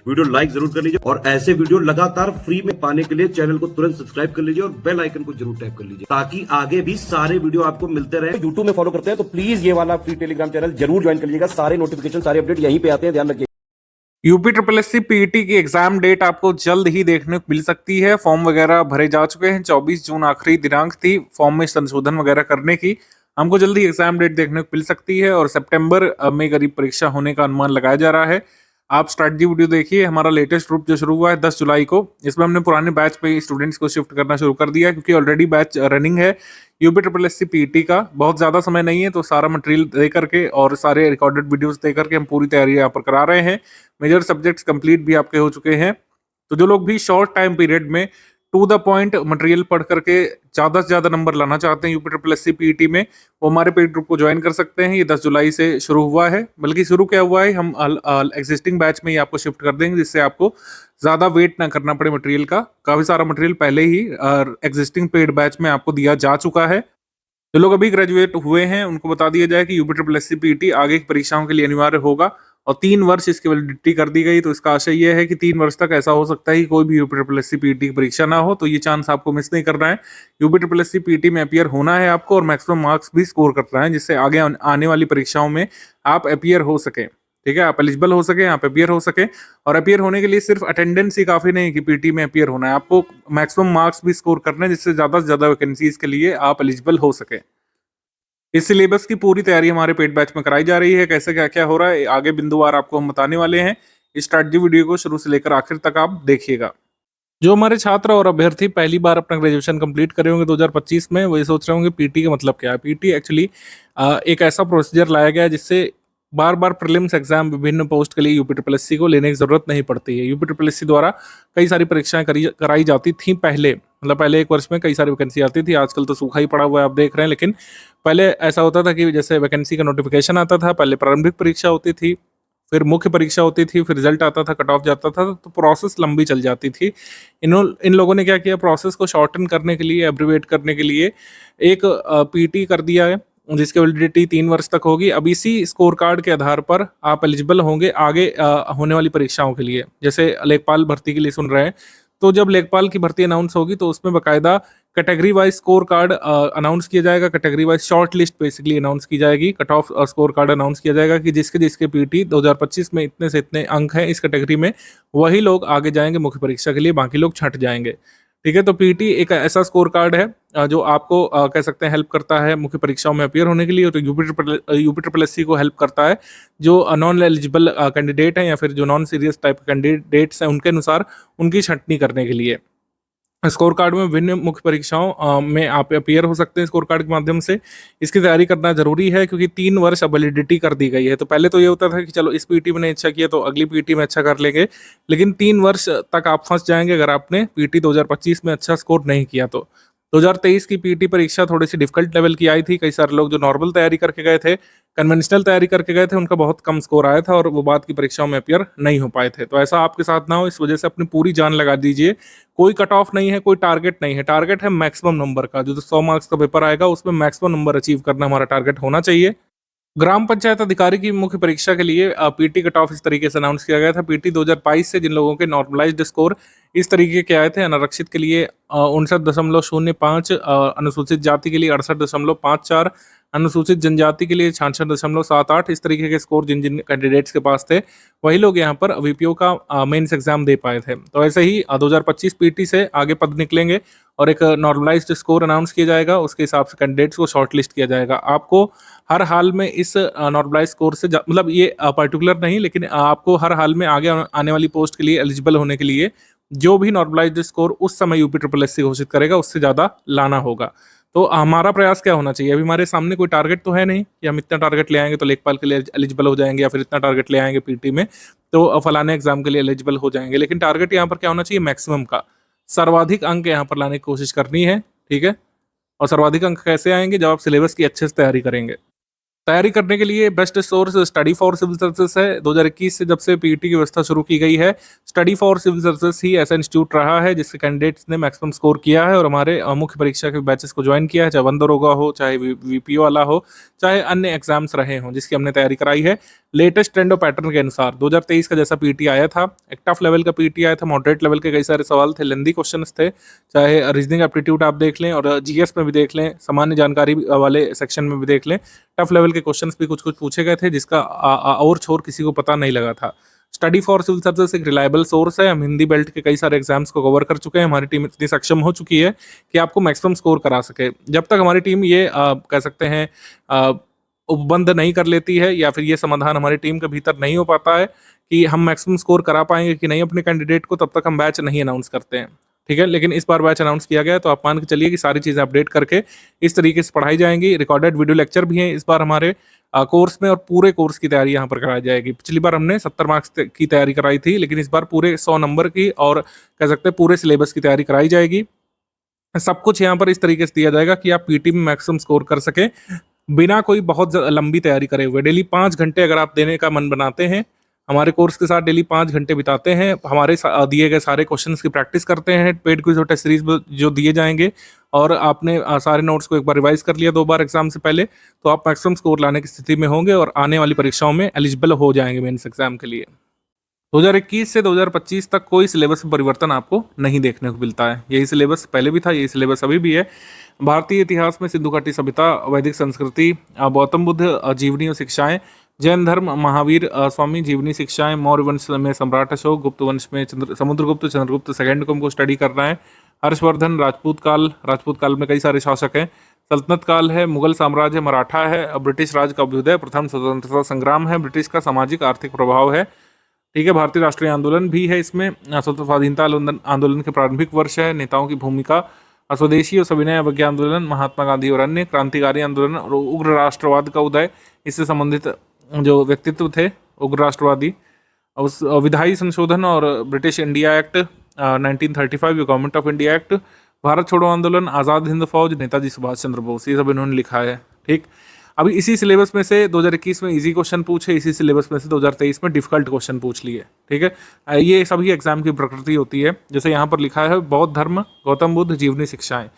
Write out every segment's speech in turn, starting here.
Video like जरूर कर लीजिए और ऐसे वीडियो लगातार फ्री में पाने के लिए चैनल को तुरंत सब्सक्राइब कर लीजिए और बेल आइकन को जरूर टैप कर लीजिए ताकि आगे भी सारे वीडियो आपको मिलते रहे। यूट्यूब में फॉलो करते हैं तो प्लीज ये वाला फ्री टेलीग्राम चैनल जरूर ज्वाइन कर लीजिएगा। सारे नोटिफिकेशन सारे अपडेट यहीं पे आते हैं, ध्यान रखिए। UP triple S C PET की एग्जाम डेट आपको जल्द ही देखने को मिल सकती है। फॉर्म वगैरह भरे जा चुके हैं। 24 जून आखिरी दिनांक थी फॉर्म में संशोधन वगैरह करने की। हमको जल्द ही एग्जाम डेट देखने को मिल सकती है और सितंबर में करीब परीक्षा होने का अनुमान लगाया जा रहा है। आप स्ट्रैटेजी वीडियो देखिए। हमारा लेटेस्ट ग्रुप जो शुरू हुआ है 10 जुलाई को, इसमें हमने पुराने बैच पे स्टूडेंट्स को शिफ्ट करना शुरू कर दिया है क्योंकि ऑलरेडी बैच रनिंग है UP triple S C PET का। बहुत ज़्यादा समय नहीं है तो सारा मटेरियल दे करके और सारे रिकॉर्डेड वीडियोस दे करके हम पूरी तैयारी यहाँ पर करा रहे हैं। मेजर सब्जेक्ट्स कंप्लीट भी आपके हो चुके हैं। तो जो लोग भी शॉर्ट टाइम पीरियड में टू द पॉइंट मटेरियल पढ़ करके ज़्यादा से ज़्यादा नंबर लाना चाहते हैं UP triple S C PET में, वो हमारे पेड ग्रुप को ज्वाइन कर सकते हैं। ये 10 जुलाई से शुरू हुआ है, बल्कि शुरू क्या हुआ है, हम एग्जिस्टिंग बैच में ही आपको शिफ्ट कर देंगे जिससे आपको ज़्यादा वेट ना करना पड़े मटेरियल का। काफ़ी सारा मटेरियल पहले ही एग्जिस्टिंग पेड बैच में आपको दिया जा चुका है। जो लोग अभी ग्रेजुएट हुए हैं उनको बता दिया जाए कि UP triple S C PET आगे की परीक्षाओं के लिए अनिवार्य होगा और 3 वर्ष इसकी वैलिडिटी कर दी गई। तो इसका आशय यह है कि 3 वर्ष तक ऐसा हो सकता है कि कोई भी UP triple S C PET की परीक्षा ना हो, तो ये चांस आपको मिस नहीं करना है। UP triple S C PET में अपियर होना है आपको और मैक्सिमम मार्क्स भी स्कोर करना है जिससे आगे आने वाली परीक्षाओं में आप अपियर हो सके। ठीक है, आप एलिजिबल हो सके, आप अपियर हो सके। और अपियर होने के लिए सिर्फ अटेंडेंस ही काफी नहीं कि पीटी में अपियर होना है, आपको मैक्सिमम मार्क्स भी स्कोर करना है जिससे ज्यादा से ज्यादा वैकेंसीज के लिए आप एलिजिबल हो सके। इस सिलेबस की पूरी तैयारी हमारे पेड बैच में कराई जा रही है। कैसे क्या क्या हो रहा है आगे बिंदुवार आपको हम बताने वाले हैं। इस स्ट्रैटेजी वीडियो को शुरू से लेकर आखिर तक आप देखिएगा। जो हमारे छात्र और अभ्यर्थी पहली बार अपना ग्रेजुएशन कंप्लीट करे होंगे 2025 में, वो ये सोच रहे होंगे पीटी का मतलब क्या है। पीटी एक्चुअली एक ऐसा प्रोसीजर लाया गया है जिससे बार बार प्रीलिम्स एग्जाम विभिन्न पोस्ट के लिए यूपी ट्रिपल एस सी को लेने की जरूरत नहीं पड़ती है। यूपी ट्रिपल एस सी द्वारा कई सारी परीक्षाएं कराई जाती थी पहले, मतलब पहले एक वर्ष में कई सारी वैकेंसी आती थी। आजकल तो सूखा ही पड़ा हुआ है, आप देख रहे हैं। लेकिन पहले ऐसा होता था कि जैसे वैकेंसी का नोटिफिकेशन आता था, पहले प्रारंभिक परीक्षा होती थी, फिर मुख्य परीक्षा होती थी, फिर रिजल्ट आता था, कट ऑफ जाता था, तो प्रोसेस लंबी चल जाती थी। इन लोगों ने क्या किया, प्रोसेस को शॉर्टन करने के लिए, एब्रीवेट करने के लिए एक पीटी कर दिया है जिसकी वैलिडिटी 3 वर्ष तक होगी। अब इसी स्कोर कार्ड के आधार पर आप एलिजिबल होंगे आगे होने वाली परीक्षाओं के लिए। जैसे लेखपाल भर्ती के लिए सुन रहे हैं, तो जब लेखपाल की भर्ती अनाउंस होगी तो उसमें बाकायदा category wise score card announce किया जाएगा। Category wise short list basically announce की जाएगी, cut off score card announce किया जाएगा कि जिसके पीटी 2025 में इतने से इतने अंक हैं इस कैटेगरी में, वही लोग आगे जाएंगे मुख्य परीक्षा के लिए, बाकी लोग छट जाएंगे। ठीक है, तो पीटी एक ऐसा स्कोर कार्ड है जो आपको कह सकते हैं हेल्प करता है मुख्य परीक्षाओं में अपियर होने के लिए। तो यूपी ट्रिपल एस सी को हेल्प करता है जो नॉन एलिजिबल कैंडिडेट हैं या फिर जो नॉन सीरियस टाइप कैंडिडेट्स हैं, उनके अनुसार उनकी छंटनी करने के लिए। स्कोर कार्ड में विभिन्न मुख्य परीक्षाओं में आप अपियर हो सकते हैं स्कोर कार्ड के माध्यम से। इसकी तैयारी करना जरूरी है क्योंकि 3 वर्ष अब वैलिडिटी कर दी गई है। तो पहले तो ये होता था कि चलो इस पीटी में नहीं अच्छा किया तो अगली पीटी में अच्छा कर लेंगे, लेकिन 3 वर्ष तक आप फंस जाएंगे अगर आपने पीटी 2025 में अच्छा स्कोर नहीं किया तो। 2023 की पीटी परीक्षा थोड़ी सी डिफिकल्ट लेवल की आई थी। कई सारे लोग जो नॉर्मल तैयारी करके गए थे, कन्वेंशनल तैयारी करके गए थे, उनका बहुत कम स्कोर आया था और वो बाद की परीक्षाओं में अपियर नहीं हो पाए थे। तो ऐसा आपके साथ ना हो, इस वजह से अपनी पूरी जान लगा दीजिए। कोई कट ऑफ नहीं है, कोई टारगेट नहीं है। टारगेट है मैक्सिमम नंबर का। जो 100 मार्क्स का पेपर आएगा उसमें मैक्सिमम नंबर अचीव करना हमारा टारगेट होना चाहिए। ग्राम पंचायत अधिकारी की मुख्य परीक्षा के लिए पीटी कट ऑफ इस तरीके से अनाउंस किया गया था। पीटी 2022 से जिन लोगों के नॉर्मलाइज्ड स्कोर इस तरीके के आए थे, अनारक्षित के लिए 59.05, अनुसूचित जाति के लिए 68.54, अनुसूचित जनजाति के लिए 66.78, इस तरीके के स्कोर जिन जिन कैंडिडेट्स के पास थे वही लोग यहाँ पर वीपीओ का मेंस एग्जाम दे पाए थे। तो ऐसे ही 2025 पीटी से आगे पद निकलेंगे और एक नॉर्मलाइज्ड स्कोर अनाउंस किया जाएगा, उसके हिसाब से कैंडिडेट्स को शॉर्टलिस्ट किया जाएगा। आपको हर हाल में इस नॉर्मलाइज स्कोर से मतलब ये पर्टिकुलर नहीं, लेकिन आपको हर हाल में आगे आने वाली पोस्ट के लिए एलिजिबल होने के लिए जो भी नॉर्मलाइज्ड स्कोर उस समय यूपी ट्रिपल एस सी घोषित करेगा उससे ज़्यादा लाना होगा। तो हमारा प्रयास क्या होना चाहिए, अभी हमारे सामने कोई टारगेट तो है नहीं कि हम इतना टारगेट ले आएंगे तो लेखपाल के लिए एलिजिबल हो जाएंगे या फिर इतना टारगेट ले आएंगे पीटी में तो फलाने एग्जाम के लिए एलिजिबल हो जाएंगे। लेकिन टारगेट यहाँ पर क्या होना चाहिए, मैक्सिमम का, सर्वाधिक अंक यहाँ पर लाने की कोशिश करनी है। ठीक है, और सर्वाधिक अंक कैसे आएंगे, जब आप सिलेबस की अच्छे से तैयारी करेंगे। तैयारी करने के लिए best source study for civil services है। 2021 से जब से पीईटी की व्यवस्था शुरू की गई है, स्टडी फॉर सिविल सर्विसेज ही ऐसा इंस्टीट्यूट रहा है जिसके कैंडिडेट्स ने मैक्सिमम स्कोर किया है और हमारे मुख्य परीक्षा के बैचेस को ज्वाइन किया है, चाहे वन दरोगा हो, चाहे वीपीओ वाला हो, चाहे अन्य एग्जाम्स रहे हों जिसकी हमने तैयारी कराई है। लेटेस्ट ट्रेंड और पैटर्न के अनुसार 2023 का जैसा पीटी आया था, एक टफ लेवल का पीटी आया था, मॉडरेट लेवल के कई सारे सवाल थे, लेंदी क्वेश्चंस थे, चाहे रीजनिंग एप्टीट्यूड आप देख लें और जीएस में भी देख लें, सामान्य जानकारी वाले सेक्शन में भी देख लें, टफ लेवल के क्वेश्चंस भी कुछ कुछ पूछे गए थे जिसका और छोर किसी को पता नहीं लगा था। स्टडी फॉर सिविल सर्विसेज एक रिलायबल सोर्स है। हम हिंदी बेल्ट के कई सारे एग्जाम्स को कवर कर चुके हैं, हमारी टीम इतनी सक्षम हो चुकी है कि आपको मैक्सिमम स्कोर करा सके। जब तक हमारी टीम ये कह सकते हैं उपबंध नहीं कर लेती है या फिर ये समाधान हमारी टीम के भीतर नहीं हो पाता है कि हम मैक्सिमम स्कोर करा पाएंगे कि नहीं अपने कैंडिडेट को, तब तक हम बैच नहीं अनाउंस करते हैं। ठीक है, लेकिन इस बार बैच अनाउंस किया गया तो आप मान के चलिए कि सारी चीज़ें अपडेट करके इस तरीके से पढ़ाई जाएंगी। रिकॉर्डेड वीडियो लेक्चर भी हैं इस बार हमारे कोर्स में और पूरे कोर्स की तैयारी यहाँ पर कराई जाएगी। पिछली बार हमने 70 मार्क्स की तैयारी कराई थी, लेकिन इस बार पूरे 100 नंबर की और कह सकते हैं पूरे सिलेबस की तैयारी कराई जाएगी। सब कुछ यहाँ पर इस तरीके से दिया जाएगा कि आप पीटी में मैक्सिमम स्कोर कर सके बिना कोई बहुत लंबी तैयारी करे हुए। डेली 5 घंटे अगर आप देने का मन बनाते हैं, हमारे कोर्स के साथ डेली 5 घंटे बिताते हैं, हमारे दिए गए सारे क्वेश्चंस की प्रैक्टिस करते हैं, पेड क्विज और टेस्ट सीरीज जो दिए जाएंगे, और आपने सारे नोट्स को एक बार रिवाइज कर लिया 2 बार एग्जाम से पहले, तो आप मैक्सिमम स्कोर लाने की स्थिति में होंगे और आने वाली परीक्षाओं में एलिजिबल हो जाएंगे मेंस एग्जाम के लिए। 2021 से 2025 तक कोई सिलेबस में परिवर्तन आपको नहीं देखने को मिलता है। यही सिलेबस पहले भी था, यही सिलेबस अभी भी है। भारतीय इतिहास में सिंधु घाटी सभ्यता, वैदिक संस्कृति, गौतम बुद्ध जीवनी और शिक्षाएं, जैन धर्म, महावीर स्वामी जीवनी शिक्षाएं, मौर्य वंश में सम्राट अशोक, गुप्त वंश में समुद्रगुप्त, चंद्रगुप्त सेकंड को हमको स्टडी करना है, हर्षवर्धन, राजपूत काल में कई सारे शासक हैं, सल्तनत काल है, मुगल साम्राज्य, मराठा है, ब्रिटिश राज का अभ्युदय, प्रथम स्वतंत्रता संग्राम है, ब्रिटिश का सामाजिक आर्थिक प्रभाव है। ठीक है, भारतीय राष्ट्रीय आंदोलन भी है इसमें, स्वाधीनता आंदोलन के प्रारंभिक वर्ष है, नेताओं की भूमिका, स्वदेशी और सविनय अवज्ञा आंदोलन, महात्मा गांधी और अन्य क्रांतिकारी आंदोलन और उग्र राष्ट्रवाद का उदय, इससे संबंधित जो व्यक्तित्व थे उग्र राष्ट्रवादी, उस विधायी संशोधन और British India act 1935, government of India act, Bharat छोड़ो आंदोलन, आज़ाद हिंद फौज, नेताजी सुभाष चंद्र बोस, ये सब इन्होंने लिखा है। ठीक, अभी इसी सिलेबस में से 2021 में इजी क्वेश्चन पूछे, इसी सिलेबस में से 2023 में डिफिकल्ट क्वेश्चन पूछ लिए। ठीक है, ये सभी एग्जाम की प्रकृति होती है। जैसे यहाँ पर लिखा है बौद्ध धर्म, गौतम बुद्ध जीवनी शिक्षाएं,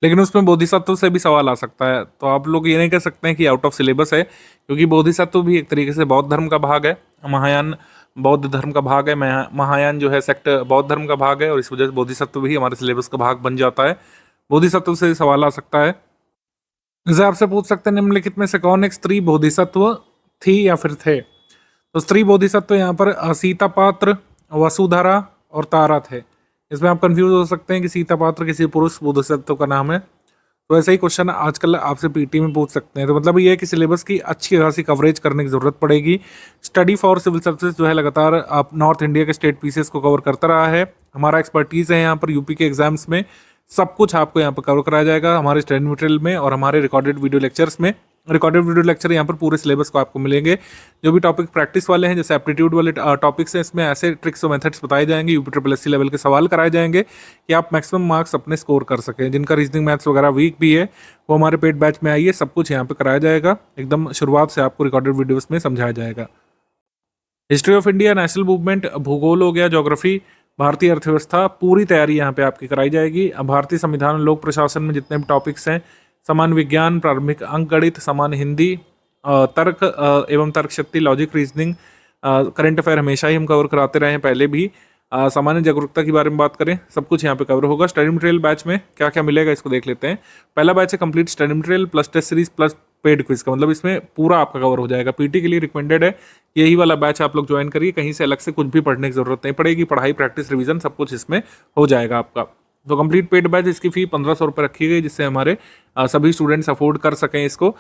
लेकिन उसमें बोधिसत्व से भी सवाल आ सकता है, तो आप लोग ये नहीं कह सकते हैं कि आउट ऑफ सिलेबस है, क्योंकि बोधिसत्व भी एक तरीके से बौद्ध धर्म का भाग है, महायान बौद्ध धर्म का भाग है, महायान जो है सेक्ट बौद्ध धर्म का भाग है, और इस वजह से बोधिसत्व भी हमारे सिलेबस का भाग बन जाता है। बोधिसत्व से सवाल आ सकता है। जैसे आपसे पूछ सकते हैं निम्नलिखित में से कौन एक स्त्री बोधिसत्व थी या फिर थे, तो स्त्री बोधिसत्व यहाँ पर सीता पात्र, वसुधरा और तारा थे। इसमें आप कंफ्यूज हो सकते हैं कि सीता पात्र किसी पुरुष बोधिसत्व का नाम है, तो ऐसा ही क्वेश्चन आजकल आपसे पीटी में पूछ सकते हैं। तो मतलब ये है कि सिलेबस की अच्छी खासी कवरेज करने की जरूरत पड़ेगी। स्टडी फॉर सिविल सर्विसेज जो है लगातार आप नॉर्थ इंडिया के स्टेट पीसेस को कवर करता रहा है। हमारा एक्सपर्टीज़ है यहाँ पर यूपी के एग्जाम्स में, सब कुछ आपको यहाँ पर कवर कराया जाएगा हमारे स्टडी मटेरियल में और हमारे रिकॉर्डेड वीडियो लेक्चर्स में। रिकॉर्डेड वीडियो लेक्चर यहाँ पर पूरे सिलेबस को आपको मिलेंगे। जो भी टॉपिक प्रैक्टिस वाले हैं, जैसे एप्टीट्यूड वाले टॉपिक्स हैं, इसमें ऐसे ट्रिक्स और मेथड्स बताए जाएंगे, यूपी लेवल के सवाल कराए जाएंगे कि आप मैक्सिमम मार्क्स अपने स्कोर कर सकें। जिनका रीजनिंग मैथ्स वगैरह वीक भी है वो हमारे पेड बैच में आइए, सब कुछ यहाँ पर कराया जाएगा। एकदम शुरुआत से आपको रिकॉर्डेड वीडियोज़ में समझाया जाएगा। History of India, national movement, भूगोल हो गया, ज्योग्राफी, भारतीय अर्थव्यवस्था, पूरी तैयारी यहाँ पे आपकी कराई जाएगी। भारतीय संविधान, लोक प्रशासन में जितने भी टॉपिक्स हैं, सामान्य विज्ञान, प्रारंभिक अंक गणित, सामान्य हिंदी, तर्क एवं तर्क शक्ति, लॉजिक, रीजनिंग, करंट अफेयर हमेशा ही हम कवर कराते रहे हैं पहले भी। सामान्य जागरूकता के बारे में बात करें, सब कुछ यहाँ पे कवर होगा। स्टडी मटेरियल बैच में क्या क्या मिलेगा इसको देख लेते हैं। पहला बैच है complete study material plus test series plus paid quiz का, मतलब इसमें पूरा आपका कवर हो जाएगा। पीटी के लिए रिकमेंडेड है यही वाला बैच, आप लोग ज्वाइन करिए, कहीं से अलग से कुछ भी पढ़ने की जरूरत नहीं पड़ेगी। पढ़ाई, प्रैक्टिस, रिवीजन सब कुछ इसमें हो जाएगा आपका। तो कंप्लीट पेड बैच, इसकी फ़ी 1500 रुपये रखी गई, जिससे हमारे सभी स्टूडेंट्स अफोर्ड कर सकें इसको।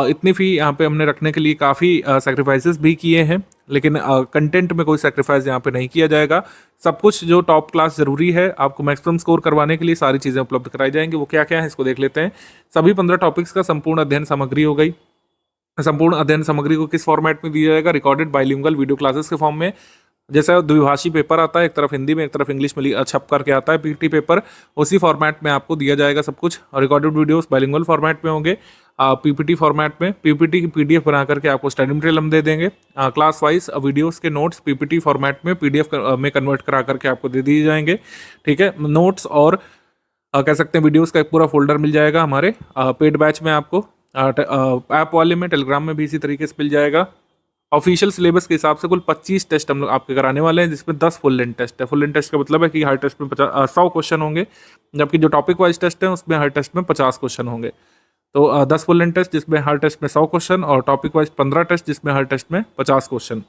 इतनी फ़ी यहाँ पे हमने रखने के लिए काफ़ी सेक्रीफाइसेस भी किए हैं, लेकिन कंटेंट में कोई सेक्रीफाइस यहाँ पे नहीं किया जाएगा। सब कुछ जो टॉप क्लास ज़रूरी है आपको मैक्सिमम स्कोर करवाने के लिए, सारी चीज़ें उपलब्ध कराई जाएंगी। वो क्या क्या है इसको देख लेते हैं। सभी 15 टॉपिक्स का संपूर्ण अध्ययन सामग्री हो गई। संपूर्ण अध्ययन सामग्री को किस फॉर्मेट में दिया जाएगा? रिकॉर्डेड बाइलिंगुअल वीडियो क्लासेस के फॉर्म में। जैसा द्विभाषी पेपर आता है, एक तरफ हिंदी में एक तरफ इंग्लिश में छप करके आता है पीटी पेपर, उसी फॉर्मेट में आपको दिया जाएगा सब कुछ। रिकॉर्डेड वीडियोस बाइलिंगुअल फॉर्मेट में होंगे, पीपीटी फॉर्मेट में। पीपीटी की पीडीएफ बना करके आपको स्टडी मटेरियल हम दे देंगे। क्लास वाइज वीडियोस के नोट्स पीपीटी फॉर्मेट में पीडीएफ में कन्वर्ट करा करके आपको दे दिए जाएंगे, ठीक है। नोट्स और कह सकते हैं वीडियोस का एक पूरा फोल्डर मिल जाएगा हमारे पेड बैच में आपको। ऐप वाले में टेलीग्राम में भी इसी तरीके से मिल जाएगा। ऑफिशियल सिलेबस के हिसाब से कुल 25 टेस्ट हम लोग आपके कराने वाले हैं, जिसमें 10 फुल लेंथ टेस्ट है। फुल लेंथ टेस्ट का मतलब है कि हर टेस्ट में 100 क्वेश्चन होंगे, जबकि जो टॉपिक वाइज टेस्ट है उसमें हर टेस्ट में 50 क्वेश्चन होंगे। तो 10 फुल लेंथ टेस्ट जिसमें हर टेस्ट में 100 क्वेश्चन, और टॉपिक वाइज 15 टेस्ट जिसमें हर टेस्ट में 50 क्वेश्चन।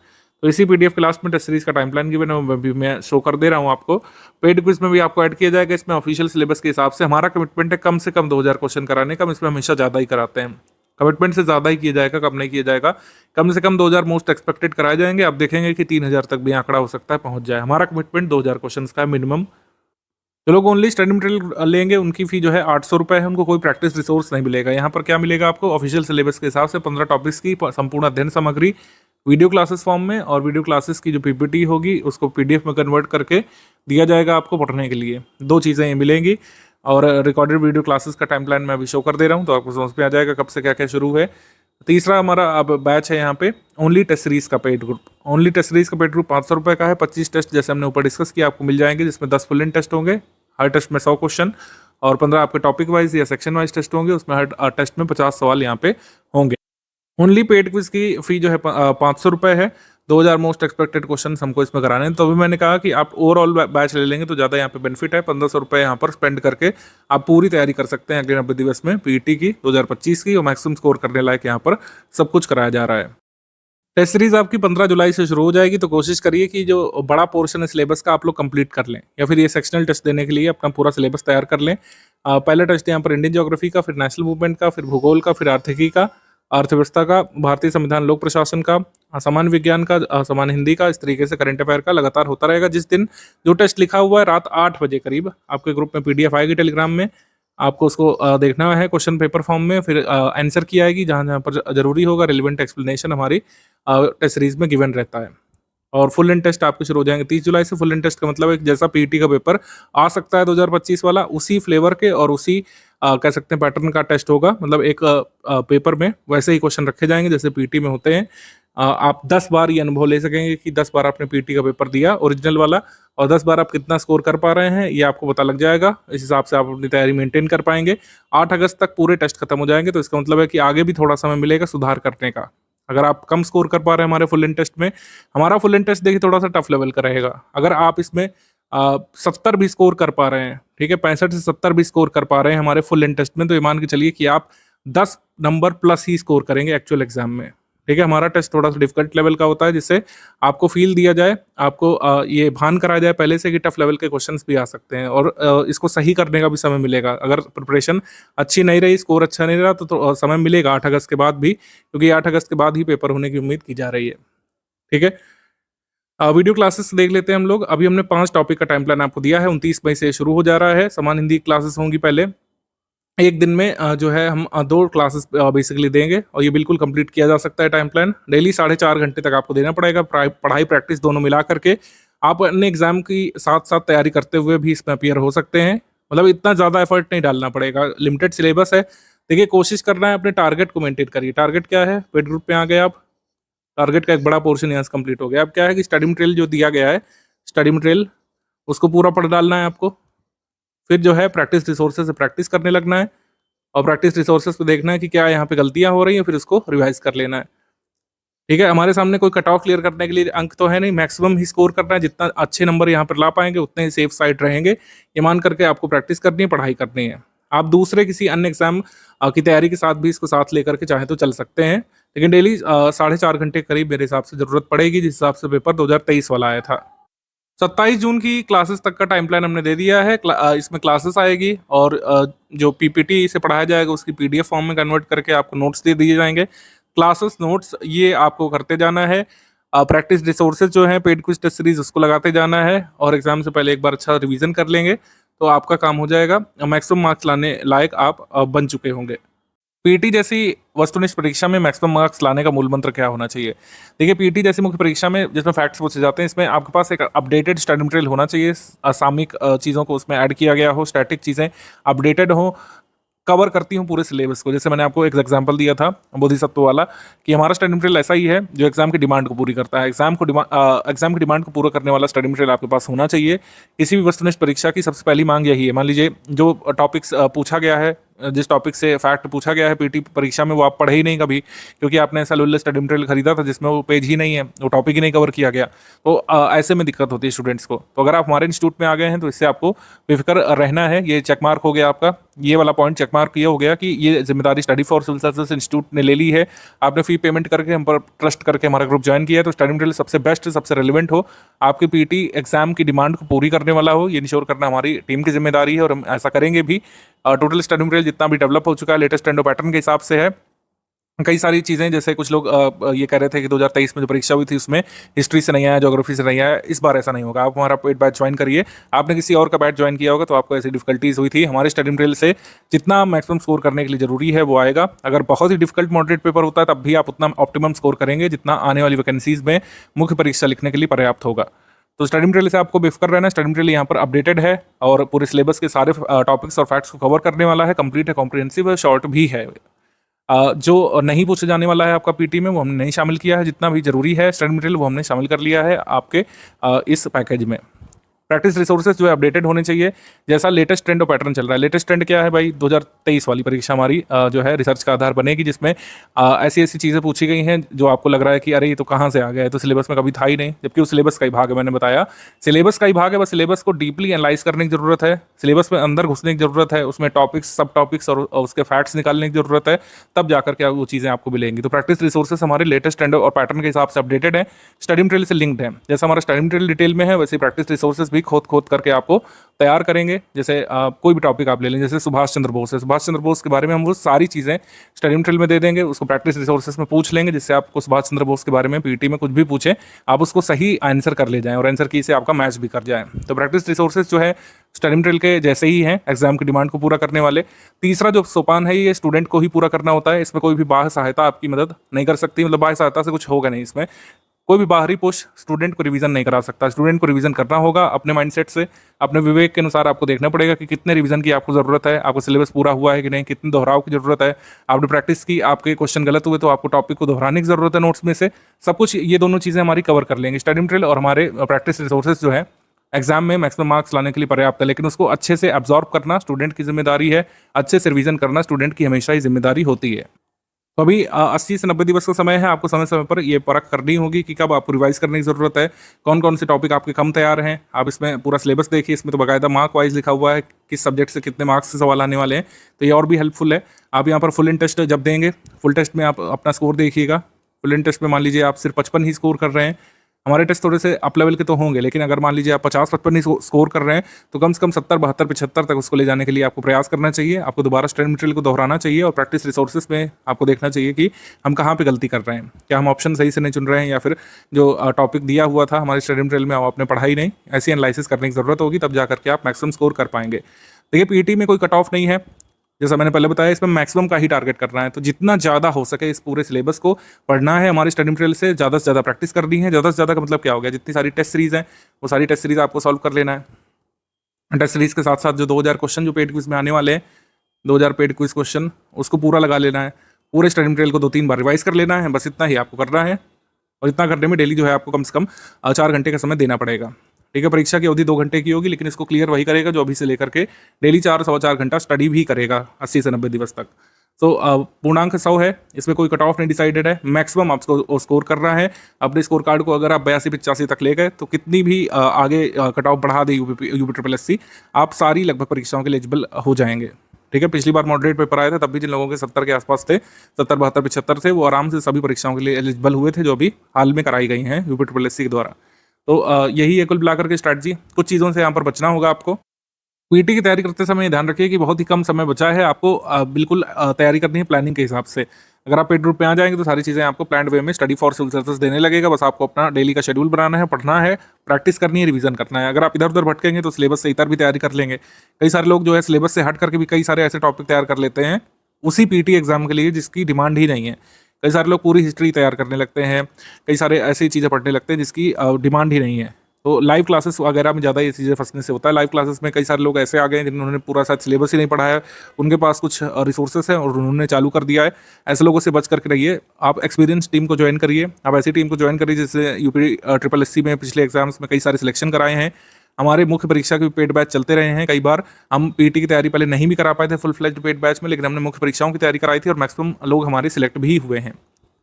तो इसी पीडीएफ क्लास में टेस्ट सीरीज का टाइम प्लान गिवन है, मैं शो कर दे रहा हूँ आपको। पेड क्विज में भी आपको ऐड किया जाएगा। इसमें ऑफिशियल सिलेबस के हिसाब से हमारा कमिटमेंट है कम से कम 2000 क्वेश्चन कराने का। हम इसमें हमेशा ज़्यादा ही कराते हैं, कमिटमेंट से ज़्यादा ही किया जाएगा, कम नहीं किया जाएगा। कम से कम 2000 मोस्ट एक्सपेक्टेड कराए जाएंगे। आप देखेंगे कि 3000 तक भी आंकड़ा हो सकता है पहुंच जाए। हमारा कमिटमेंट 2000 क्वेश्चन का है मिनिमम। जो लोग ओनली स्टडी मटेरियल लेंगे उनकी फी जो है 800 रुपये है, उनको कोई प्रैक्टिस रिसोर्स नहीं मिलेगा। यहाँ पर क्या मिलेगा आपको, ऑफिशियल सिलेबस के हिसाब से 15 टॉपिक्स की संपूर्ण अध्ययन सामग्री वीडियो क्लासेस फॉर्म में, और वीडियो क्लासेस की जो पीपीटी होगी उसको पीडीएफ में कन्वर्ट करके दिया जाएगा आपको पढ़ने के लिए। 2 चीज़ें ये मिलेंगी। और रिकॉर्डेड वीडियो क्लासेस का टाइम प्लान मैं अभी शो कर दे रहा हूँ, तो आपको समझ में आ जाएगा कब से क्या क्या शुरू है। तीसरा हमारा अब बैच है यहाँ पे ओनली टेस्ट सीरीज का paid group. Only test series का पेड ग्रुप 500 रुपये का है। 25 टेस्ट जैसे हमने ऊपर डिस्कस किया आपको मिल जाएंगे, जिसमें 10 फुल लेंथ टेस्ट होंगे, हर टेस्ट में 100 क्वेश्चन, और 15 आपके टॉपिक वाइज या सेक्शन वाइज टेस्ट होंगे, उसमें हर टेस्ट में 50 सवाल यहाँ पे होंगे। ओनली पेड क्विज की फी जो है 500 रुपये है। 2000 मोस्ट एक्सपेक्टेड क्वेश्चन हमको इसमें कराने हैं। तो अभी मैंने कहा कि आप ओवरऑल बैच ले लेंगे तो ज़्यादा यहाँ पे बेनिफिट है। 1500 रुपये यहाँ पर स्पेंड करके आप पूरी तैयारी कर सकते हैं अगले 90 दिवस में पीईटी की 2025 की, और मैक्सिमम स्कोर करने लायक यहाँ पर सब कुछ कराया जा रहा है। टेस्ट सीरीज आपकी 15 जुलाई से शुरू हो जाएगी, तो कोशिश करिए कि जो बड़ा पोर्शन है सिलेबस का आप लोग कंप्लीट कर लें, या फिर ये सेक्शनल टेस्ट देने के लिए अपना पूरा सिलेबस तैयार कर लें। पहला टेस्ट यहाँ पर इंडियन ज्योग्राफी का, फिर नेशनल मूवमेंट का, फिर भूगोल का, फिर आर्थिकी का, अर्थव्यवस्था का, भारतीय संविधान लोक प्रशासन का, सामान्य विज्ञान का, सामान्य हिंदी का, इस तरीके से करंट अफेयर का लगातार होता रहेगा। जिस दिन जो टेस्ट लिखा हुआ है रात 8 बजे करीब आपके ग्रुप में पीडीएफ आएगी टेलीग्राम में, आपको उसको देखना है क्वेश्चन पेपर फॉर्म में, फिर आंसर की आएगी जहाँ जहाँ पर जरूरी होगा। रिलेवेंट एक्सप्लेनेशन हमारी टेस्ट सीरीज में गिवन रहता है। और फुल लेंथ टेस्ट आपके शुरू हो जाएंगे 30 जुलाई से। फुल लेंथ टेस्ट का मतलब है जैसा पीटी का पेपर आ सकता है 2025 वाला, उसी फ्लेवर के और उसी कह सकते हैं पैटर्न का टेस्ट होगा। मतलब एक पेपर में वैसे ही क्वेश्चन रखे जाएंगे जैसे पीटी में होते हैं। आप 10 बार ये अनुभव ले सकेंगे कि 10 बार आपने पीटी का पेपर दिया ओरिजिनल वाला, और 10 बार आप कितना स्कोर कर पा रहे हैं ये आपको पता लग जाएगा। इस हिसाब से आप अपनी तैयारी मेंटेन कर पाएंगे। 8 अगस्त तक पूरे टेस्ट खत्म हो जाएंगे, तो इसका मतलब है कि आगे भी थोड़ा समय मिलेगा सुधार करने का। अगर आप कम स्कोर कर पा रहे हैं हमारे फुल लेंथ टेस्ट में, हमारा फुल लेंथ टेस्ट देखिए थोड़ा सा टफ लेवल का रहेगा। अगर आप इसमें 70 भी स्कोर कर पा रहे हैं, ठीक है, 65 से 70 भी स्कोर कर पा रहे हैं हमारे फुल लेंथ टेस्ट में, तो ये मान के चलिए कि आप 10 नंबर प्लस ही स्कोर करेंगे एक्चुअल एग्जाम में। ठीक है, हमारा टेस्ट थोड़ा सा डिफिकल्ट लेवल का होता है, जिससे आपको फील दिया जाए, आपको ये भान कराया जाए पहले से कि टफ लेवल के क्वेश्चंस भी आ सकते हैं, और इसको सही करने का भी समय मिलेगा। अगर प्रिपरेशन अच्छी नहीं रही, स्कोर अच्छा नहीं रहा, तो समय मिलेगा 8 अगस्त के बाद भी, क्योंकि 8 अगस्त के बाद ही पेपर होने की उम्मीद की जा रही है। ठीक है, वीडियो क्लासेस देख लेते हैं हम लोग। अभी हमने 5 टॉपिक का टाइम प्लान आपको दिया है। 29 मई से शुरू हो जा रहा है। समान हिंदी क्लासेस होंगी पहले एक दिन में, जो है हम 2 क्लासेस बेसिकली देंगे, और ये बिल्कुल कंप्लीट किया जा सकता है टाइम प्लान। डेली 4.5 घंटे तक आपको देना पड़ेगा। पढ़ाई प्रैक्टिस दोनों मिला करके आप अपने एग्जाम की साथ साथ तैयारी करते हुए भी इसमें अपीयर हो सकते हैं। मतलब इतना ज़्यादा एफर्ट नहीं डालना पड़ेगा, लिमिटेड सिलेबस है। देखिए, कोशिश करना है अपने टारगेट को मेंटेन करिए। टारगेट क्या है, पेड ग्रुप पे आ गए आप, टारगेट का एक बड़ा पोर्शन यहाँ से कंप्लीट हो गया। अब क्या है कि स्टडी मटेरियल जो दिया गया है, स्टडी मटेरियल उसको पूरा पढ़ डालना है आपको। फिर जो है प्रैक्टिस रिसोर्सेज से प्रैक्टिस करने लगना है, और प्रैक्टिस रिसोर्सेज को देखना है कि क्या यहाँ पे गलतियां हो रही हैं, फिर उसको रिवाइज कर लेना है। ठीक है, हमारे सामने कोई कट ऑफ क्लियर करने के लिए अंक तो है नहीं, मैक्सिमम ही स्कोर करना है। जितना अच्छे नंबर यहाँ पर ला पाएंगे उतने ही सेफ साइड रहेंगे। ये मान करके आपको प्रैक्टिस करनी है, पढ़ाई करनी है। आप दूसरे किसी अन्य एग्जाम की तैयारी के साथ भी इसको साथ लेकर के चाहे तो चल सकते हैं, लेकिन डेली 4.5 घंटे करीब मेरे हिसाब से जरूरत पड़ेगी, जिस हिसाब से पेपर 2023 वाला आया था। 27 जून की क्लासेस तक का टाइम प्लान हमने दे दिया है। इसमें क्लासेस आएगी, और जो पीपीटी से पढ़ाया जाएगा उसकी पीडीएफ फॉर्म में कन्वर्ट करके आपको नोट्स दे दिए जाएंगे। क्लासेस नोट्स ये आपको करते जाना है। प्रैक्टिस रिसोर्सेज जो है पेड क्विज टेस्ट सीरीज उसको लगाते जाना है, और एग्जाम से पहले एक बार अच्छा रिवीजन कर लेंगे तो आपका काम हो जाएगा। मैक्सिमम मार्क्स लाने लायक आप बन चुके होंगे। पीटी जैसी वस्तुनिष्ठ परीक्षा में मैक्सिमम मार्क्स लाने का मूल मंत्र क्या होना चाहिए? देखिए, पीटी जैसी मुख्य परीक्षा में जिसमें फैक्ट्स पूछे जाते हैं, इसमें आपके पास एक अपडेटेड स्टडी मटेरियल होना चाहिए। सामयिक चीज़ों को उसमें ऐड किया गया हो, स्टैटिक चीज़ें अपडेटेड हो, कवर करती हूँ पूरे सिलेबस को। जैसे मैंने आपको एक एग्जांपल दिया था बोधिसत्व वाला, कि हमारा स्टडी मटेरियल ऐसा ही है जो एग्जाम की डिमांड को पूरी करता है। एग्जाम की डिमांड को पूरा करने वाला स्टडी मटेरियल आपके पास होना चाहिए। किसी भी वस्तुनिष्ठ परीक्षा की सबसे पहली मांग यही है। मान लीजिए जो टॉपिक्स पूछा गया है, जिस टॉपिक से फैक्ट पूछा गया है पीटी परीक्षा में, वो आप पढ़े ही नहीं कभी, क्योंकि आपने ऐसा लुल्ले स्टडी मटेरियल खरीदा था जिसमें वो पेज ही नहीं है, वो टॉपिक ही नहीं कवर किया गया। तो ऐसे में दिक्कत होती है स्टूडेंट्स को। तो अगर आप हमारे इंस्टीट्यूट में आ गए हैं तो इससे आपको बेफिक्र रहना है। ये चेक मार्क हो गया आपका, ये वाला पॉइंट चेक मार्क ये हो गया कि ये जिम्मेदारी study for civil services institute ने ले ली है। आपने फी पेमेंट करके हम पर ट्रस्ट करके हमारा ग्रुप ज्वाइन किया है, तो स्टडी मटेरियल सबसे बेस्ट, सबसे रेलिवेंट हो, आपके पीटी एग्जाम की डिमांड को पूरी करने वाला हो, ये इंश्योर करना हमारी टीम की जिम्मेदारी है और हम ऐसा करेंगे भी। टोटल स्टडी मटेरियल जितना भी डेवलप हो चुका है लेटेस्ट ट्रेंड और पैटर्न के हिसाब से है। कई सारी चीज़ें, जैसे कुछ लोग ये कह रहे थे कि 2023 में जो परीक्षा हुई थी उसमें हिस्ट्री से नहीं आया, ज्योग्राफी से नहीं आया। इस बार ऐसा नहीं होगा। आप हमारा पेड बैच ज्वाइन करिए। आपने किसी और का बैच ज्वाइन किया होगा तो आपको ऐसी डिफिकल्टीज हुई थी। हमारे स्टडी मटेरियल से जितना मैक्सिमम स्कोर करने के लिए जरूरी है वो आएगा। अगर बहुत ही डिफिकल्ट मॉडरेट पेपर होता है तब भी आप उतना ऑप्टिमम स्कोर करेंगे जितना आने वाली वैकेंसीज में मुख्य परीक्षा लिखने के लिए पर्याप्त होगा। तो स्टडी मटेरियल से आपको बेफिक्र रहना है। स्टडी मटेरियल यहाँ पर अपडेटेड है और पूरे सिलेबस के सारे टॉपिक्स और फैक्ट्स को कवर करने वाला है। कंप्लीट है, कॉम्प्रिहेंसिव है, शॉर्ट भी है। जो नहीं पूछे जाने वाला है आपका पीटी में वो हमने नहीं शामिल किया है। जितना भी जरूरी है स्टडी मटेरियल वो हमने शामिल कर लिया है आपके इस पैकेज में। प्रैक्टिस रिसोर्सेज जो है अपडेटेड होने चाहिए, जैसा लेटेस्ट ट्रेंड और पैटर्न चल रहा है। लेटेस्ट ट्रेंड क्या है भाई? 2023 वाली परीक्षा हमारी जो है रिसर्च का आधार बनेगी, जिसमें ऐसी ऐसी चीज़ें पूछी गई हैं जो आपको लग रहा है कि अरे ये तो कहाँ से आ गया है, तो सिलेबस में कभी था ही नहीं, जबकि उस सिलेबस का ही भाग है। मैंने बताया सिलेबस का ही भाग है, बस सिलेबस को डीपली एनालाइज करने की जरूरत है, सिलेबस में अंदर घुसने की जरूरत है, उसमें टॉपिक्स, सब टॉपिक्स और उसके फैक्ट्स निकालने की जरूरत है, तब जाकर के वो चीज़ें आपको मिलेंगी। तो प्रैक्टिस रिसोर्सेज हमारे लेटेस्ट ट्रेंड और पैटर्न के हिसाब से अपडेटेड है, स्टडी मटेरियल से लिंक्ड है। जैसा हमारा स्टडी मटेरियल डिटेल में है वैसे प्रैक्टिस रिसोर्सेज भी खोद खोद करके आपको तैयार करेंगे। जैसे कोई भी टॉपिक आप ले लें, जैसे सुभाष चंद्र बोस है, सुभाष चंद्र बोस के बारे में हम वो सारी चीज़ें स्टडी मटेरियल में दे देंगे, उसको प्रैक्टिस रिसोर्सेज में पूछ लेंगे, जिससे आपको सुभाष चंद्र बोस के बारे में पीटी में कुछ भी पूछे आप उसको सही आंसर कर ले जाएं और आंसर की से आपका मैच भी कर जाए। तो प्रैक्टिस रिसोर्सेज जो है स्टडी मटेरियल के जैसे ही हैं, एग्जाम की डिमांड को पूरा करने वाले। तीसरा जो सोपान है ये स्टूडेंट को ही पूरा करना होता है। इसमें कोई भी बाह्य सहायता आपकी मदद नहीं कर सकती, मतलब बाह्य सहायता से कुछ होगा नहीं। इसमें कोई भी बाहरी पुश स्टूडेंट को रिवीजन नहीं करा सकता। स्टूडेंट को रिवीजन करना होगा अपने माइंडसेट से, अपने विवेक के अनुसार आपको देखना पड़ेगा कि कितने रिवीजन की आपको ज़रूरत है, आपको सिलेबस पूरा हुआ है कि नहीं, कितने दोहराव की ज़रूरत है, आपने प्रैक्टिस की, आपके क्वेश्चन गलत हुए तो आपको टॉपिक को दोहराने की ज़रूरत है नोट्स में से। सब कुछ ये दोनों चीज़ें हमारी कवर कर लेंगे। स्टडी मटेरियल और हमारे प्रैक्टिस रिसोर्सेज जो है एग्जाम में मैक्सिमम मार्क्स लाने के लिए पर्याप्त है, लेकिन उसको अच्छे से एब्जॉर्ब करना स्टूडेंट की जिम्मेदारी है, अच्छे से रिवीजन करना स्टूडेंट की हमेशा ही जिम्मेदारी होती है। तो अभी 80 से 90 दिवस का समय है। आपको समय समय पर ये परख करनी होगी कि कब आपको रिवाइज करने की ज़रूरत है, कौन कौन से टॉपिक आपके कम तैयार हैं। आप इसमें पूरा सिलेबस देखिए, इसमें तो बाकायदा मार्क वाइज लिखा हुआ है किस सब्जेक्ट से कितने मार्क्स से सवाल आने वाले हैं, तो ये और भी हेल्पफुल है। आप यहाँ पर फुल इन टेस्ट जब देंगे, फुल टेस्ट में आप अपना स्कोर देखिएगा। फुल इन टेस्ट में मान लीजिए आप सिर्फ 55 ही स्कोर कर रहे हैं, हमारे टेस्ट थोड़े से अप लेवल के तो होंगे, लेकिन अगर मान लीजिए आप 50-55 ही स्कोर कर रहे हैं तो कम से कम 70, 72, 75 तक उसको ले जाने के लिए आपको प्रयास करना चाहिए। आपको दोबारा स्टडी मटेरियल को दोहराना चाहिए और प्रैक्टिस रिसोर्सेज में आपको देखना चाहिए कि हम कहाँ पे गलती कर रहे हैं, क्या हम ऑप्शन सही से नहीं चुन रहे हैं, या फिर जो टॉपिक दिया हुआ था हमारे स्टडी मटेरियल में आपने पढ़ा ही नहीं। ऐसी एनालिसिस करने की ज़रूरत होगी, तब जाकर के आप मैक्सिमम स्कोर कर पाएंगे। देखिए पीटी में कोई कट ऑफ नहीं है, जैसा मैंने पहले बताया, इसमें मैक्सिमम का ही टारगेट करना है। तो जितना ज़्यादा हो सके इस पूरे सिलेबस को पढ़ना है, हमारे स्टडी मटेरियल से ज़्यादा प्रैक्टिस करनी है। ज़्यादा से ज़्यादा का मतलब क्या हो गया? जितनी सारी टेस्ट सीरीज़ हैं वो सारी टेस्ट सीरीज़ आपको सॉल्व कर लेना है। टेस्ट सीरीज़ के साथ साथ जो 2000 क्वेश्चन जो पेड क्विज में आने वाले हैं, 2000 पेड क्विज क्वेश्चन, उसको पूरा लगा लेना है। पूरे स्टडी मटेरियल को 2-3 बार रिवाइज कर लेना है, बस इतना ही आपको करना है। और इतना करने में डेली जो है आपको कम से कम 4 घंटे का समय देना पड़ेगा। ठीक है, परीक्षा की अवधि 2 घंटे की होगी, लेकिन इसको क्लियर वही करेगा जो अभी से लेकर के डेली 4-4.25 घंटा स्टडी भी करेगा 80 से 90 दिवस तक। तो पूर्णांक 100 है, इसमें कोई कट ऑफ नहीं डिसाइडेड है, मैक्सिमम आपको स्कोर करना है। अपने स्कोर कार्ड को अगर आप 82-85 तक ले गए तो कितनी भी आगे कट ऑफ बढ़ा दे यूपी आप सारी लगभग परीक्षाओं के लिए एलिजिबल हो जाएंगे। ठीक है, पिछली बार मॉडरेट पेपर आए थे तब भी जिन लोगों के 70 के आसपास थे, 70, 72, 75 थे, वो आराम से सभी परीक्षाओं के लिए एलिजिबल हुए थे जो अभी हाल में कराई गई हैं यूपी के द्वारा। तो यही है कुल मिलाकर के स्ट्रैटेजी। कुछ चीज़ों से यहाँ पर बचना होगा आपको। पीटी की तैयारी करते समय ध्यान रखिए कि बहुत ही कम समय बचा है, आपको बिल्कुल तैयारी करनी है प्लानिंग के हिसाब से। अगर आप पेड रूट पे आ जाएंगे तो सारी चीज़ें आपको प्लान्ड वे में स्टडी फॉर सिविल सर्विसेज देने लगेगा। बस आपको अपना डेली का शेड्यूल बनाना है, पढ़ना है, प्रैक्टिस करनी है, रिवीजन करना है। अगर आप इधर उधर भटकेंगे तो सिलेबस से इधर भी तैयारी कर लेंगे। कई सारे लोग जो है सिलेबस से हट करके भी कई सारे ऐसे टॉपिक तैयार कर लेते हैं उसी पीटी एग्जाम के लिए जिसकी डिमांड ही नहीं है। कई सारे लोग पूरी हिस्ट्री तैयार करने लगते हैं, कई सारे ऐसी चीज़ें पढ़ने लगते हैं जिसकी डिमांड ही नहीं है। तो लाइव क्लासेस वगैरह में ज़्यादा ये चीज़ें फंसने से होता है। लाइव क्लासेस में कई सारे लोग ऐसे आ गए हैं जिन्होंने पूरा शायद सिलेबस ही नहीं पढ़ा है, उनके पास कुछ रिसोर्सेस हैं और उन्होंने चालू कर दिया है। ऐसे लोगों से बच करके रहिए। आप एक्सपीरियंस टीम को ज्वाइन करिए, आप ऐसी टीम को ज्वाइन करिए जिससे यूपी ट्रिपल एस सी में पिछले एग्जाम्स में कई सारे सिलेक्शन कराए हैं। हमारे मुख्य परीक्षा के पेड बैच चलते रहे हैं। कई बार हम पीटी की तैयारी पहले नहीं भी करा पाए थे फुल फ्लेज्ड पेड बैच में, लेकिन हमने मुख्य परीक्षाओं की तैयारी कराई थी और मैक्सिमम लोग हमारे सिलेक्ट भी हुए हैं।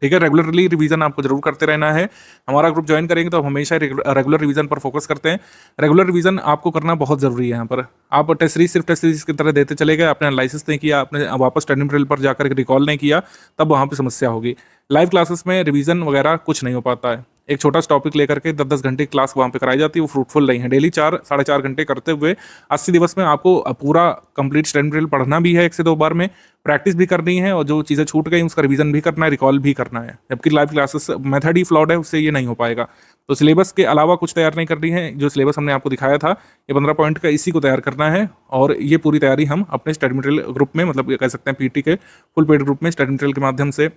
ठीक है, रेगुलरली रिवीजन आपको जरूर करते रहना है। हमारा ग्रुप ज्वाइन करेंगे तो हम हमेशा रेगुलर रिवीजन पर फोकस करते हैं। रेगुलर रिवीजन आपको करना बहुत जरूरी है। यहाँ पर आप टेस्ट सीरीज सिर्फ टेस्ट सीरीज की तरह देते चले गए, आपने एनालिसिस नहीं किया, आपने वापस स्टडी मटेरियल पर जाकर रिकॉल नहीं किया, तब वहाँ पर समस्या होगी। लाइव क्लासेस में रिवीजन वगैरह कुछ नहीं हो पाता है। एक छोटा सा टॉपिक लेकर के 10-10 घंटे क्लास वहाँ पे कराई जाती है, वो फ्रूटफुल नहीं है। डेली 4-4.5 घंटे करते हुए 80 दिवस में आपको पूरा कंप्लीट स्टडी मटेरियल पढ़ना भी है 1 से 2 बार में, प्रैक्टिस भी करनी है और जो चीज़ें छूट गई उसका रिवीजन भी करना है, रिकॉल भी करना है। जबकि लाइव क्लासेस मेथड ही फ्लॉड है, उससे ये नहीं हो पाएगा। तो सिलेबस के अलावा कुछ तैयार नहीं करनी है। जो सिलेबस हमने आपको दिखाया था ये 15 पॉइंट का, इसी को तैयार करना है। और ये पूरी तैयारी हम अपने स्टडी मटेरियल ग्रुप में, मतलब ये कह सकते हैं पीटी के फुल पेड ग्रुप में स्टडी मटेरियल के माध्यम से,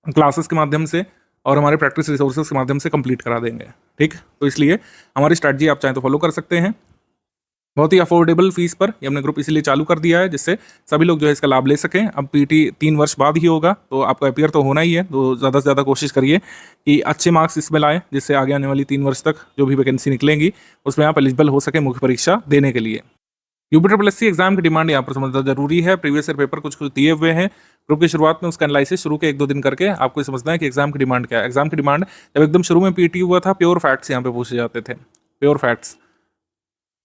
क्लासेस के माध्यम से और हमारे प्रैक्टिस रिसोर्सेज के माध्यम से कंप्लीट करा देंगे। ठीक, तो इसलिए हमारी स्ट्रैटेजी आप चाहें तो फॉलो कर सकते हैं। बहुत ही अफोर्डेबल फीस पर ये हमने ग्रुप इसीलिए चालू कर दिया है जिससे सभी लोग जो है इसका लाभ ले सकें। अब पीटी 3 वर्ष बाद ही होगा, तो आपका अपीयर तो होना ही है। तो ज़्यादा से ज़्यादा कोशिश करिए कि अच्छे मार्क्स इसमें लाएं, जिससे आगे आने वाली 3 वर्ष तक जो भी वैकेंसी निकलेंगी उसमें आप एलिजिबल हो सके मुख्य परीक्षा देने के लिए। UP triple S C exam की डिमांड यहाँ पर समझना जरूरी है। प्रीवियस ईयर पेपर कुछ दिए हुए हैं ग्रुप की शुरुआत में, उसका एनालिसिस शुरू के 1-2 दिन करके आपको समझना है कि एग्जाम की डिमांड क्या है। एग्जाम की डिमांड जब एकदम शुरू में पीटी हुआ था, प्योर फैक्ट्स यहाँ पे पूछे जाते थे। प्योर फैक्ट्स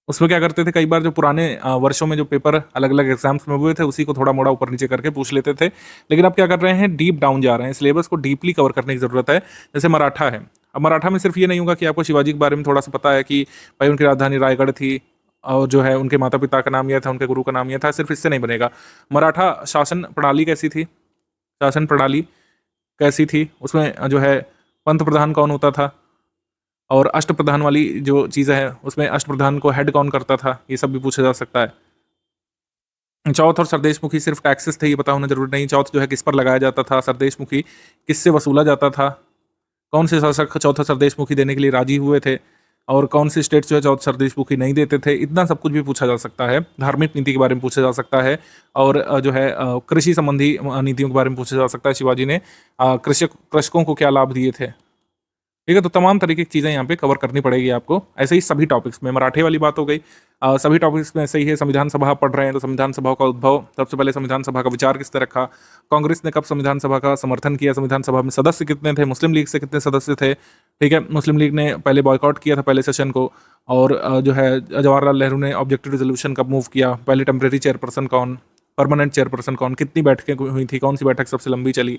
उसमें क्या करते थे, कई बार जो पुराने वर्षों में जो पेपर अलग अलग एग्जाम्स में हुए थे उसी को थोड़ा मोड़ा ऊपर नीचे करके पूछ लेते थे। लेकिन अब क्या कर रहे हैं, डीप डाउन जा रहे हैं, सिलेबस को डीपली कवर करने की जरूरत है। जैसे मराठा है, अब मराठा में सिर्फ ये नहीं होगा कि आपको शिवाजी के बारे में थोड़ा सा पता है कि भाई उनकी राजधानी रायगढ़ थी और जो है उनके माता पिता का नाम यह था, उनके गुरु का नाम यह था, सिर्फ इससे नहीं बनेगा। मराठा शासन प्रणाली कैसी थी, शासन प्रणाली कैसी थी, उसमें जो है पंत प्रधान कौन होता था, और अष्ट प्रधान वाली जो चीज़ें हैं उसमें अष्ट प्रधान को हेड कौन करता था, ये सब भी पूछा जा सकता है। चौथ और सरदेशमुखी सिर्फ टैक्सेस थे, ये पता होना जरूरी नहीं। चौथ जो है किस पर लगाया जाता था, सरदेशमुखी किससे वसूला जाता था, कौन से शासक चौथा सरदेशमुखी देने के लिए राजी हुए थे, और कौन से स्टेट जो है चौथ सरदेशमुखी नहीं देते थे, इतना सब कुछ भी पूछा जा सकता है। धार्मिक नीति के बारे में पूछा जा सकता है, और जो है कृषि संबंधी नीतियों के बारे में पूछा जा सकता है। शिवाजी ने कृषकों को क्या लाभ दिए थे। ठीक है, तो तमाम तरीके की चीज़ें यहाँ पे कवर करनी पड़ेगी आपको। ऐसे ही सभी टॉपिक्स में, मराठे वाली बात हो गई, सभी टॉपिक्स में ऐसे ही है। संविधान सभा पढ़ रहे हैं तो संविधान सभा का उद्भव, सबसे पहले संविधान सभा का विचार किसने रखा, कांग्रेस ने कब संविधान सभा का समर्थन किया, संविधान सभा में सदस्य कितने थे, मुस्लिम लीग से कितने सदस्य थे। ठीक है, मुस्लिम लीग ने पहले बॉयकॉट किया था पहले सेशन को, और जो है जवाहरलाल नेहरू ने ऑब्जेक्टिव रेजोल्यूशन कब मूव किया, पहले टेम्परेरी चेयरपर्सन कौन, परमानेंट चेयरपर्सन कौन, कितनी बैठकें हुई थी, कौन सी बैठक सबसे लंबी चली।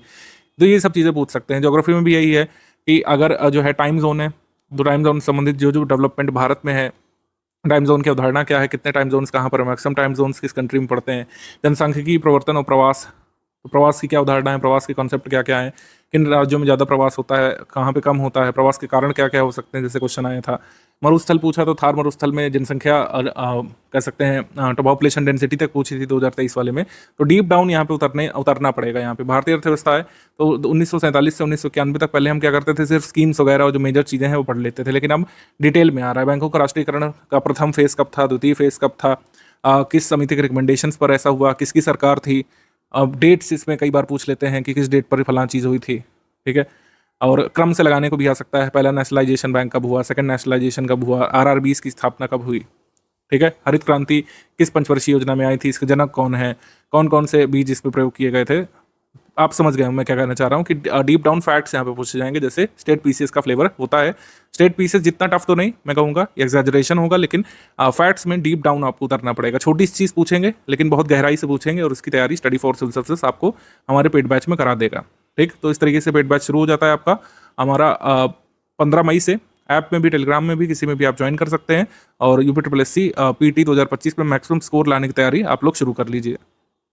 तो ये सब चीज़ें पूछ सकते हैं। ज्योग्राफी में भी यही है कि अगर जो है टाइम जोन है, तो टाइम जोन संबंधित जो जो डेवलपमेंट भारत में है, टाइम जोन की अवधारणा क्या है, कितने टाइम जोन्स कहाँ पर, मैक्सिमम टाइम जोन्स किस कंट्री में पड़ते हैं, जनसांख्यिकी, प्रवर्तन और प्रवास, तो प्रवास की क्या अवधारणा है, प्रवास के कॉन्सेप्ट क्या क्या है, किन राज्यों में ज़्यादा प्रवास होता है, कहाँ पे कम होता है, प्रवास के कारण क्या क्या हो सकते हैं, जैसे क्वेश्चन आया था। मरुस्थल पूछा तो थार मरुस्थल में जनसंख्या कह सकते हैं तो पॉपुलेशन डेंसिटी तक पूछी थी 2023 वाले में। तो डीप डाउन यहाँ पे उतरना पड़ेगा। यहाँ पे भारतीय अर्थव्यवस्था है तो 1947 से 1991 तक पहले हम क्या करते थे, सिर्फ स्कीम्स वगैरह और जो मेजर चीज़ें हैं वो पढ़ लेते थे, लेकिन अब डिटेल में आ रहा है। बैंकों का राष्ट्रीयकरण का प्रथम फेज कब था, द्वितीय फेज कब था, किस समिति के रिकमेंडेशंस पर ऐसा हुआ, किसकी सरकार थी, अब डेट्स इसमें कई बार पूछ लेते हैं कि किस डेट पर फलां चीज़ हुई थी। ठीक है, और क्रम से लगाने को भी आ सकता है, पहला नेशनलाइजेशन बैंक कब हुआ, सेकंड नेशनलाइजेशन कब हुआ, आरआरबीज की स्थापना कब हुई। ठीक है, हरित क्रांति किस पंचवर्षीय योजना में आई थी, इसके जनक कौन है, कौन कौन से बीज इस पर प्रयोग किए गए थे। आप समझ गए मैं क्या कहना चाह रहा हूँ कि डीप डाउन फैक्ट्स यहाँ पे पूछे जाएंगे, जैसे स्टेट पीसीएस का फ्लेवर होता है। स्टेट पीसीएस जितना टफ तो नहीं मैं कहूँगा, एग्जैजरेशन होगा, लेकिन फैक्ट्स में डीप डाउन आपको उतरना पड़ेगा। छोटी सी चीज़ पूछेंगे लेकिन बहुत गहराई से पूछेंगे, और उसकी तैयारी स्टडी फॉर सिविल सर्विसेज आपको हमारे पेड बैच में करा देगा। ठीक, तो इस तरीके से पेड बैच शुरू हो जाता है आपका। हमारा 15 मई से ऐप में भी, टेलीग्राम में भी, किसी में भी आप ज्वाइन कर सकते हैं, और UP triple S C PT 2025 में मैक्सिमम स्कोर लाने की तैयारी आप लोग शुरू कर लीजिए।